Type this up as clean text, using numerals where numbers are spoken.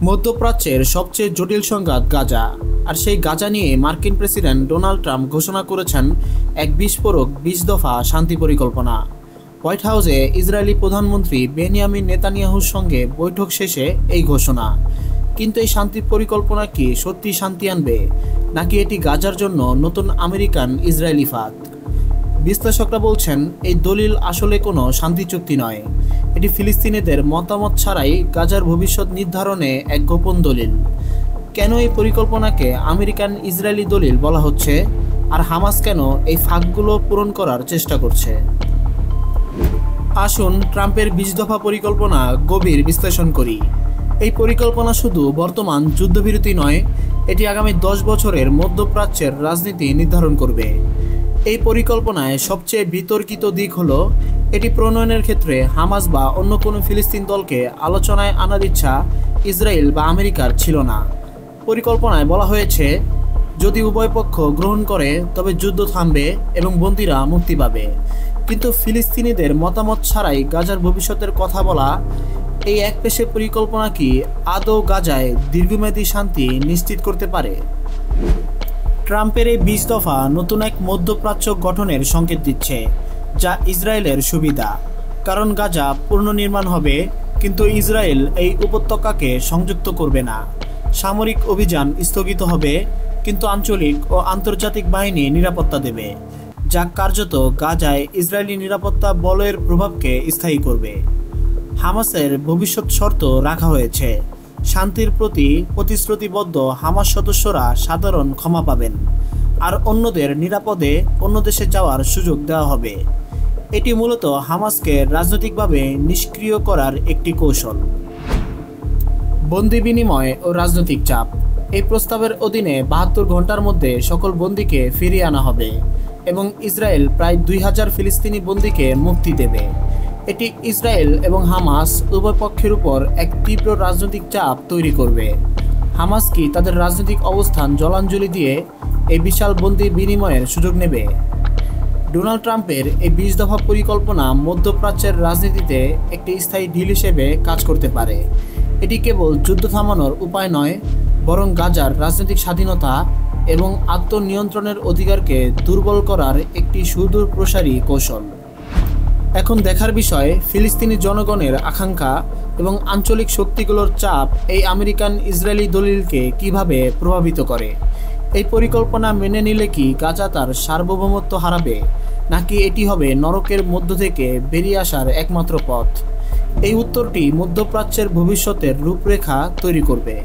মধ্যপ্রাচ্যের সবচেয়ে জটিল সংঘাত গাজা। আর সেই গাজা নিয়ে মার্কিন প্রেসিডেন্ট ডোনাল্ড ট্রাম্প ঘোষণা করেছেন এক বিস্ফোরক ২০ দফা শান্তি পরিকল্পনা। হোয়াইট হাউসে ইসরায়েলি প্রধানমন্ত্রী বেনিয়ামিন নেতানিয়াহুর সঙ্গে বৈঠক শেষে এই ঘোষণা। কিন্তু এই শান্তি পরিকল্পনা কি সত্যি শান্তি আনবে, নাকি এটি গাজার জন্য নতুন আমেরিকান ইসরায়েলি ফাঁদ? বিশ্লেষকরা বলছেন এই দলিল আসলে কোনো শান্তি চুক্তি নয়, এটি ফিলিস্তিনিদের মতামত ছাড়াই গাজার ভবিষ্যৎ নির্ধারণে এক গোপন দলিল। কেন এই পরিকল্পনাকে আমেরিকান ইসরায়েলি দলিল বলা হচ্ছে, আর হামাস কেন এই ফাঁকগুলো পূরণ করার চেষ্টা করছে? আসুন ট্রাম্পের ২০ দফা পরিকল্পনা গভীর বিশ্লেষণ করি। এই পরিকল্পনা শুধু বর্তমান যুদ্ধবিরতি নয়, এটি আগামী ১০ বছরের মধ্যপ্রাচ্যের রাজনীতি নির্ধারণ করবে। এই পরিকল্পনায় সবচেয়ে বিতর্কিত দিক হলো এটি প্রণয়নের ক্ষেত্রে হামাস বা অন্য কোনো ফিলিস্তিন দলকে আলোচনায় আনার ইচ্ছা ইসরায়েল বা আমেরিকার ছিল না। পরিকল্পনায় বলা হয়েছে, যদি উভয় পক্ষ গ্রহণ করে তবে যুদ্ধ থামবে এবং বন্দীরা মুক্তি পাবে। কিন্তু ফিলিস্তিনিদের মতামত ছাড়াই গাজার ভবিষ্যতের কথা বলা এই একপেশে পরিকল্পনা কি আদৌ গাজায় দীর্ঘমেয়াদী শান্তি নিশ্চিত করতে পারে? ট্রাম্পের এই ২০ দফা নতুন এক মধ্যপ্রাচ্য গঠনের সংকেত দিচ্ছে, যা ইসরায়েলের সুবিধা। কারণ গাজা পুনর্নির্মাণ হবে, কিন্তু ইসরায়েল এই উপত্যকাকে সংযুক্ত করবে না। সামরিক অভিযান স্থগিত হবে, কিন্তু আঞ্চলিক ও আন্তর্জাতিক বাহিনী নিরাপত্তা দেবে, যা কার্যত গাজায় ইসরায়েলি নিরাপত্তা বলয়ের প্রভাবকে স্থায়ী করবে। হামাসের ভবিষ্যৎ শর্ত রাখা হয়েছে, শান্তির প্রতি প্রতিশ্রুতিবদ্ধ হামাস সদস্যরা সাধারণ ক্ষমা পাবেন, আর অন্যদের নিরাপদে অন্য দেশে যাওয়ার সুযোগ দেওয়া হবে। এটি মূলত হামাসকে রাজনৈতিকভাবে নিষ্ক্রিয় করার একটি কৌশল। বন্দি বিনিময় ও রাজনৈতিক চাপ। এই প্রস্তাবের অধীনে ৭২ ঘন্টার মধ্যে সকল বন্দীকে ফিরিয়ে আনা হবে এবং ইসরায়েল প্রায় ২,০০০ ফিলিস্তিনি বন্দীকে মুক্তি দেবে। এটি ইসরায়েল এবং হামাস উভয় পক্ষের উপর এক তীব্র রাজনৈতিক চাপ তৈরি করবে। হামাস কি তাদের রাজনৈতিক অবস্থান জলাঞ্জলি দিয়ে এই বিশাল বন্দি বিনিময়ের সুযোগ নেবে? ডোনাল্ড ট্রাম্পের এই ২০ দফা পরিকল্পনা মধ্যপ্রাচ্যের রাজনীতিতে একটি স্থায়ী ঢিল হিসেবে কাজ করতে পারে। এটি কেবল যুদ্ধ থামানোর উপায় নয়, বরং গাজার রাজনৈতিক স্বাধীনতা এবং আত্মনিয়ন্ত্রণের অধিকারকে দুর্বল করার একটি সুদূর প্রসারী কৌশল। এখন দেখার বিষয়, ফিলিস্তিনি জনগণের আকাঙ্ক্ষা এবং আঞ্চলিক শক্তিগুলোর চাপ এই আমেরিকান ইসরায়েলি দলিলকে কিভাবে প্রভাবিত করে। এই পরিকল্পনা মেনে নিলে কি গাজা তার সার্বভৌমত্ব হারাবে, নাকি এটি হবে নরকের মধ্য থেকে বেরিয়ে আসার একমাত্র পথ? এই উত্তরটি মধ্যপ্রাচ্যের ভবিষ্যতের রূপরেখা তৈরি করবে।